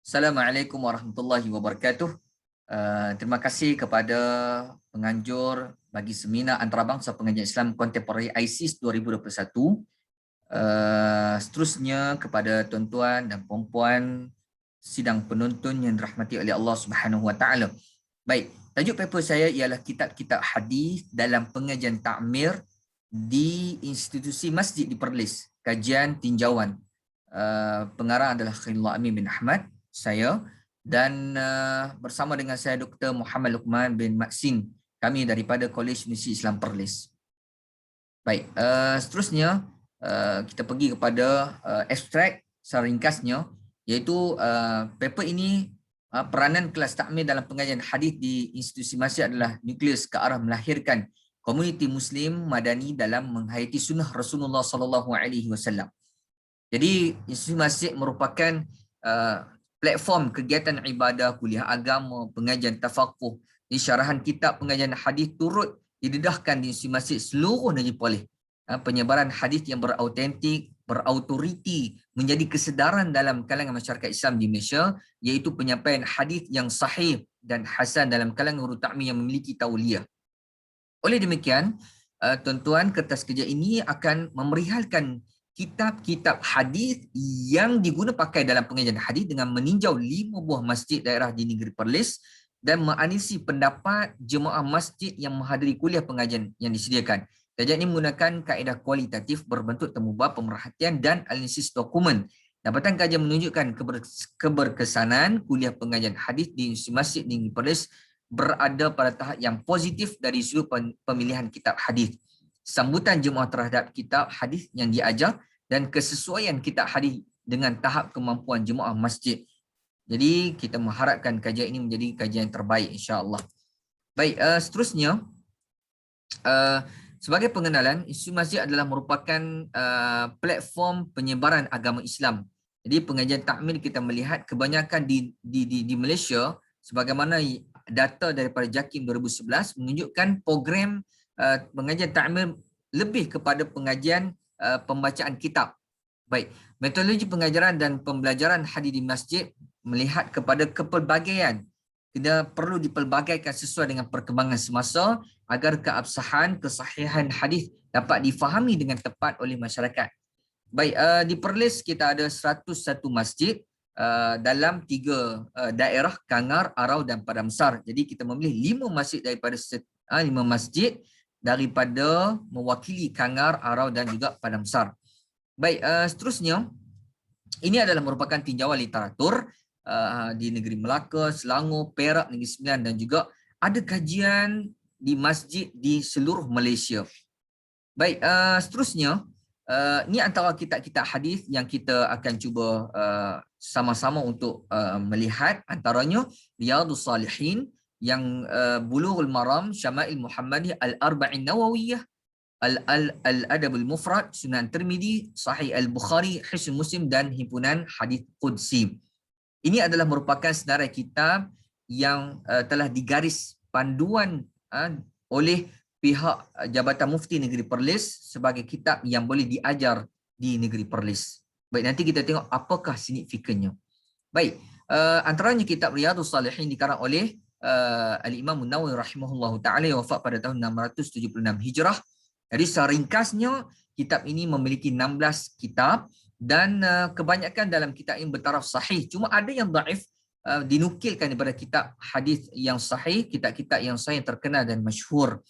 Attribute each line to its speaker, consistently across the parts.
Speaker 1: Assalamualaikum warahmatullahi wabarakatuh. Terima kasih kepada penganjur bagi seminar antarabangsa pengajian Islam Kontemporari ISIS 2021. Seterusnya kepada tuan-tuan dan puan-puan sidang penonton yang dirahmati oleh Allah Subhanahu Wa Taala. Baik, tajuk paper saya ialah kitab-kitab hadis dalam pengajian takmir di institusi masjid di Perlis. Kajian tinjauan. Pengarang adalah Khairullah Amin bin Ahmad, saya, dan bersama dengan saya Dr. Muhammad Luqman bin Maksin, kami daripada Kolej Universiti Islam Perlis. Baik, seterusnya kita pergi kepada abstrak secara ringkasnya, iaitu paper ini peranan kelas takmir dalam pengajian hadis di institusi masjid adalah nukleus ke arah melahirkan komuniti Muslim Madani dalam menghayati sunnah Rasulullah SAW. Jadi institusi masjid merupakan platform kegiatan ibadah, kuliah agama, pengajian tafakuh, syarahan kitab pengajian hadis turut didedahkan di institusi masjid seluruh negeri Perlis. Penyebaran hadis yang berautentik, berautoriti menjadi kesedaran dalam kalangan masyarakat Islam di Malaysia, iaitu penyampaian hadis yang sahih dan hasan dalam kalangan guru takmir yang memiliki tauliah. Oleh demikian, tuan-tuan, kertas kerja ini akan memerihalkan kitab-kitab hadis yang diguna pakai dalam pengajian hadis dengan meninjau 5 buah masjid daerah di negeri Perlis dan menganalisis pendapat jemaah masjid yang menghadiri kuliah pengajian yang disediakan. Kajian ini menggunakan kaedah kualitatif berbentuk temu bab, pemerhatian dan analisis dokumen. Dapatan kajian menunjukkan keberkesanan kuliah pengajian hadis di institusi masjid di negeri Perlis berada pada tahap yang positif dari sudut pemilihan kitab hadis, sambutan jemaah terhadap kitab hadis yang diajar dan kesesuaian kitab hadis dengan tahap kemampuan jemaah masjid. Jadi kita mengharapkan kajian ini menjadi kajian yang terbaik, insya-Allah. Baik, seterusnya sebagai pengenalan, institusi masjid adalah merupakan platform penyebaran agama Islam. Jadi pengajian takmir kita melihat kebanyakan di Malaysia, sebagaimana data daripada JAKIM 2011 menunjukkan program pengajian takmir lebih kepada pengajian pembacaan kitab. Baik, metodologi pengajaran dan pembelajaran hadis di masjid melihat kepada kepelbagaian. Kita perlu dipelbagaikan sesuai dengan perkembangan semasa agar keabsahan, kesahihan hadis dapat difahami dengan tepat oleh masyarakat. Baik, di Perlis kita ada 101 masjid dalam 3 daerah, Kangar, Arau dan Padang Besar. Jadi kita memilih 5 masjid daripada 5 masjid daripada mewakili Kangar, Arau dan juga Padang Besar. Baik, seterusnya ini adalah merupakan tinjauan literatur di negeri Melaka, Selangor, Perak, Negeri Sembilan dan juga ada kajian di masjid di seluruh Malaysia. Baik, seterusnya ini antara kitab-kitab hadis yang kita akan cuba sama-sama untuk melihat, antaranya Riyadhus Salihin, yang Bulughul Maram, Syama'il Muhammadiyah, Al-Arba'in Nawawiyah, Al-Adabul Mufrad, Sunan Tirmizi, Sahih Al-Bukhari, Hisn Muslim dan Himpunan Hadis Qudsi. Ini adalah merupakan senarai kitab yang telah digaris panduan oleh pihak Jabatan Mufti Negeri Perlis sebagai kitab yang boleh diajar di Negeri Perlis. Baik, nanti kita tengok apakah signifikannya. Baik, antaranya kitab Riyadhus Salihin dikarang oleh Al-Imam An-Nawawi rahimahullahu ta'ala yang wafat pada tahun 676 Hijrah. Jadi secara ringkasnya, kitab ini memiliki 16 kitab dan kebanyakan dalam kitab ini bertaraf sahih. Cuma ada yang daif dinukilkan daripada kitab hadis yang sahih, kitab-kitab yang sahih terkenal dan masyhur.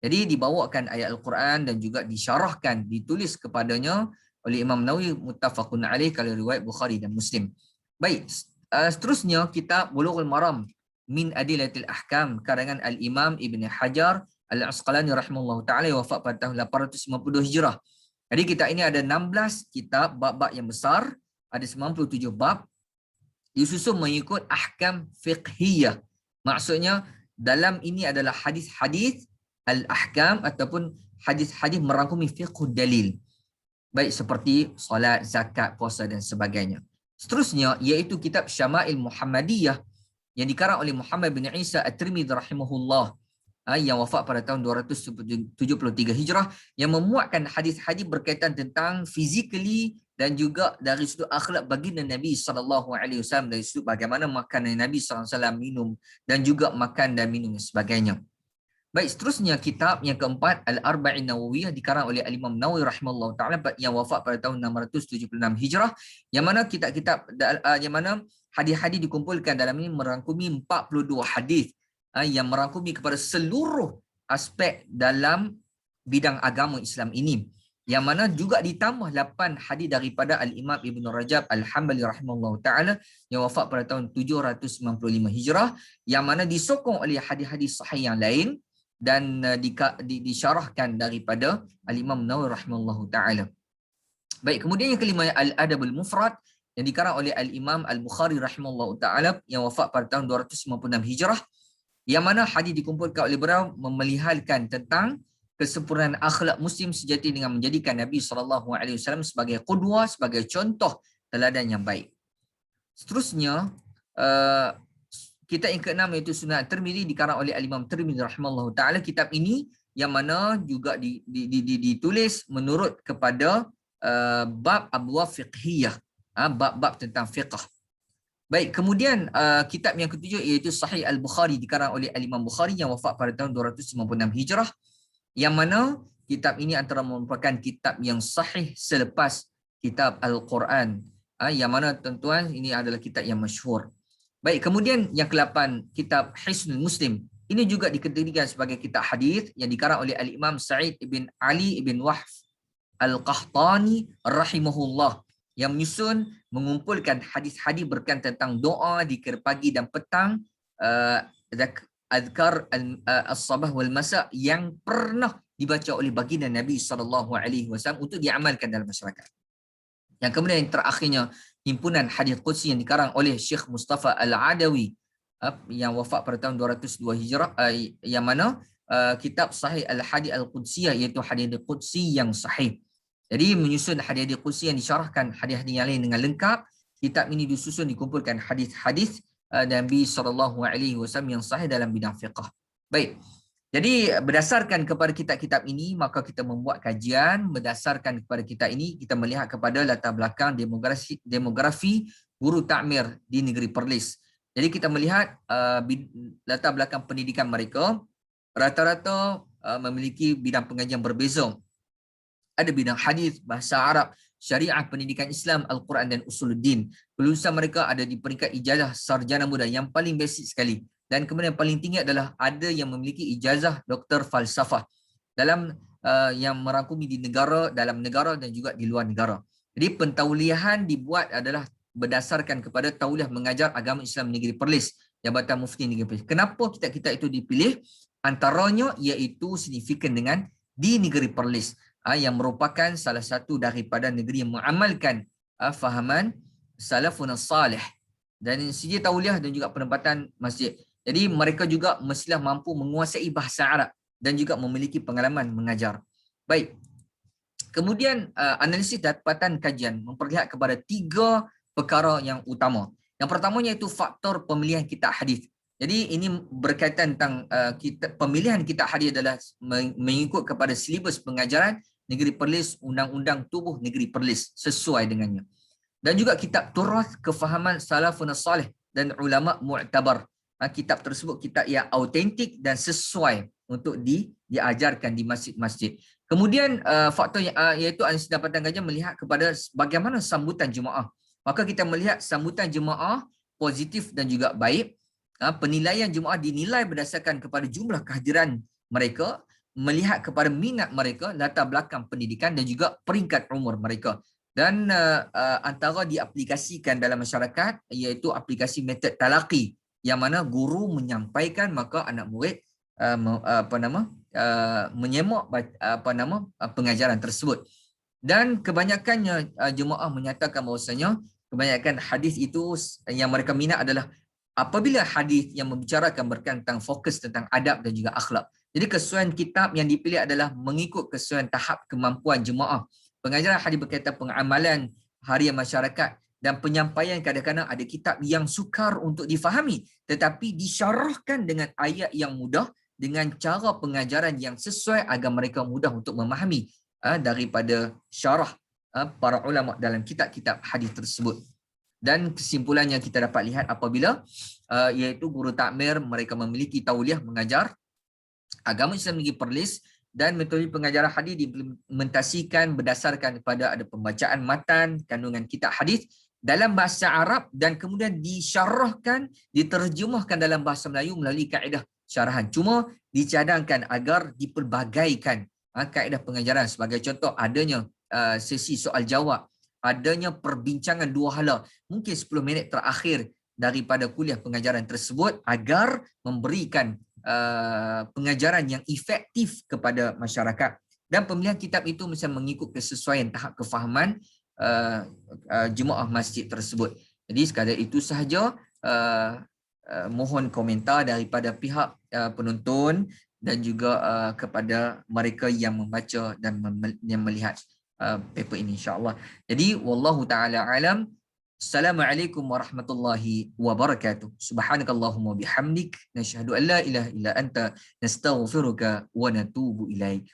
Speaker 1: Jadi dibawakan ayat Al-Quran dan juga disyarahkan, ditulis kepadanya oleh Imam Nawawi muttafaqun alaih kalau riwayat Bukhari dan Muslim. Baik, seterusnya kitab Bulughul Maram min Adillatil Ahkam karangan Al-Imam Ibn Hajar Al-Asqalani rahimahullahu ta'ala yang wafat pada tahun 850 Hijrah. Jadi kitab ini ada 16 kitab, bab-bab yang besar, ada 97 bab, disusun mengikut ahkam fiqhiyah. Maksudnya dalam ini adalah hadis-hadis al-ahkam ataupun hadis-hadis merangkumi fiqh dalil. Baik, seperti solat, zakat, puasa dan sebagainya. Seterusnya iaitu kitab Syama'il Muhammadiyah yang dikarang oleh Muhammad bin Isa At-Tirmidzi rahimahullah. yang wafat pada tahun 273 Hijrah, yang memuatkan hadis-hadis berkaitan tentang physically dan juga dari sudut akhlak baginda Nabi SAW, dari sudut bagaimana makanan Nabi SAW, minum dan juga makan dan minum dan sebagainya. Baik, seterusnya kitab yang keempat, Al-Arba'in Nawawiyah, dikarang oleh Al-Imam Nawawi rahimahullah ta'ala, yang wafat pada tahun 676 Hijrah, yang mana kitab-kitab yang mana hadis-hadis dikumpulkan dalam ini merangkumi 42 hadis yang merangkumi kepada seluruh aspek dalam bidang agama Islam ini, yang mana juga ditambah 8 hadis daripada Al-Imam Ibn Rajab Al-Hambali rahimahullah ta'ala, yang wafat pada tahun 795 Hijrah, yang mana disokong oleh hadis-hadis sahih yang lain dan disyarahkan daripada Al-Imam Nawawi rahimahullah ta'ala. Baik, kemudian yang kelima, Al-Adabul Mufrad, yang dikarang oleh Al-Imam Al-Bukhari rahimahullah ta'ala, yang wafat pada tahun 256 Hijrah, yang mana hadis dikumpulkan oleh beliau memelihalkan tentang kesempurnaan akhlak muslim sejati dengan menjadikan Nabi SAW sebagai qudwah, sebagai contoh teladan yang baik. Seterusnya, kitab yang keenam iaitu Sunan Tirmizi, dikarang oleh Al-Imam Tirmizi rahimahullah ta'ala. Kitab ini yang mana juga ditulis menurut kepada bab abwab fiqhiyah, bab-bab tentang fiqh. Baik, kemudian kitab yang ketujuh iaitu Sahih Al-Bukhari, dikarang oleh Al-Imam Bukhari, yang wafat pada tahun 256 Hijrah, yang mana kitab ini antara merupakan kitab yang sahih selepas kitab Al-Quran, yang mana tuan-tuan ini adalah kitab yang masyhur. Baik, kemudian yang ke-8, kitab Hisnul Muslim. Ini juga dikategorikan sebagai kitab hadis yang dikarang oleh Al-Imam Sa'id ibn Ali ibn Wahf Al-Qahtani rahimahullah, yang menyusun mengumpulkan hadis-hadis berkaitan tentang doa di kira pagi dan petang, azkar as-sabah wal masa yang pernah dibaca oleh baginda Nabi SAW untuk diamalkan dalam masyarakat. Yang kemudian yang terakhirnya, himpunan hadis qudsi yang dikarang oleh Syekh Mustafa Al-Adawi, yang wafat pada tahun 202 Hijrah, yang mana kitab Sahih Al-Hadis Al-Qudsiyah, iaitu hadis qudsi yang sahih. Jadi menyusun hadis-hadis qudsi yang disyarahkan hadis-hadis yang lain dengan lengkap. Kitab ini disusun dikumpulkan hadis-hadis Nabi SAW yang sahih dalam bidang fiqh. Baik. Jadi berdasarkan kepada kitab-kitab ini, maka kita membuat kajian. Berdasarkan kepada kitab ini, kita melihat kepada latar belakang demografi guru takmir di negeri Perlis. Jadi kita melihat latar belakang pendidikan mereka, rata-rata memiliki bidang pengajian berbeza. Ada bidang hadis, bahasa Arab, syariah, pendidikan Islam, Al-Quran dan Usuluddin. Kelulusan mereka ada di peringkat ijazah sarjana muda yang paling basic sekali. Dan kemudian yang paling tinggi adalah ada yang memiliki ijazah doktor falsafah dalam yang merangkumi di negara, dalam negara dan juga di luar negara. Jadi pentauliahan dibuat adalah berdasarkan kepada tauliah mengajar agama Islam negeri Perlis, Jabatan Mufti negeri Perlis. Kenapa kitab-kitab itu dipilih? Antaranya iaitu signifikan dengan di negeri Perlis, yang merupakan salah satu daripada negeri yang mengamalkan fahaman salafun salih dan segi tauliah dan juga penempatan masjid. Jadi mereka juga mestilah mampu menguasai bahasa Arab dan juga memiliki pengalaman mengajar. Baik. Kemudian analisis dapatan kajian memperlihat kepada 3 perkara yang utama. Yang pertamanya iaitu faktor pemilihan kitab hadis. Jadi ini berkaitan tentang pemilihan kitab hadis adalah mengikut kepada silibus pengajaran negeri Perlis, undang-undang tubuh negeri Perlis sesuai dengannya. Dan juga kitab Turath Kefahaman Salafun Salih dan ulama mu'tabar. Kitab tersebut kitab yang autentik dan sesuai untuk diajarkan di masjid-masjid. Kemudian faktor iaitu analisis dapatan kajian melihat kepada bagaimana sambutan jemaah. Maka kita melihat sambutan jemaah positif dan juga baik. Penilaian jemaah dinilai berdasarkan kepada jumlah kehadiran mereka, melihat kepada minat mereka, latar belakang pendidikan dan juga peringkat umur mereka. Dan antara diaplikasikan dalam masyarakat iaitu aplikasi metod talaqi, yang mana guru menyampaikan maka anak murid menyemak pengajaran tersebut. Dan kebanyakannya jemaah menyatakan bahawasanya kebanyakan hadis itu yang mereka minat adalah apabila hadis yang membicarakan berkaitan tentang fokus tentang adab dan juga akhlak. Jadi kesesuaian kitab yang dipilih adalah mengikut kesesuaian tahap kemampuan jemaah. Pengajaran hadis berkaitan pengamalan harian masyarakat dan penyampaian kadang-kadang ada kitab yang sukar untuk difahami tetapi disyarahkan dengan ayat yang mudah dengan cara pengajaran yang sesuai agar mereka mudah untuk memahami daripada syarah para ulama dalam kitab-kitab hadis tersebut. Dan kesimpulannya kita dapat lihat apabila iaitu guru takmir mereka memiliki tauliah mengajar agama Islam lagi perlis, dan metode pengajaran hadis diimplementasikan berdasarkan kepada ada pembacaan matan kandungan kitab hadis dalam bahasa Arab dan kemudian disyarahkan, diterjemahkan dalam bahasa Melayu melalui kaedah syarahan. Cuma dicadangkan agar dipelbagaikan kaedah pengajaran. Sebagai contoh, adanya sesi soal jawab, adanya perbincangan dua hala, mungkin 10 minit terakhir daripada kuliah pengajaran tersebut agar memberikan pengajaran yang efektif kepada masyarakat. Dan pemilihan kitab itu mesti mengikut kesesuaian tahap kefahaman jemaah masjid tersebut. Jadi sekadar itu sahaja, mohon komentar daripada pihak penonton dan juga kepada mereka yang membaca dan yang melihat paper ini, insya-Allah. Jadi wallahu taala alam. Assalamualaikum warahmatullahi wabarakatuh. Subhanakallahumma bihamdik, nashhadu an la ilaha illa anta, nastaghfiruka wa natubu ilaik.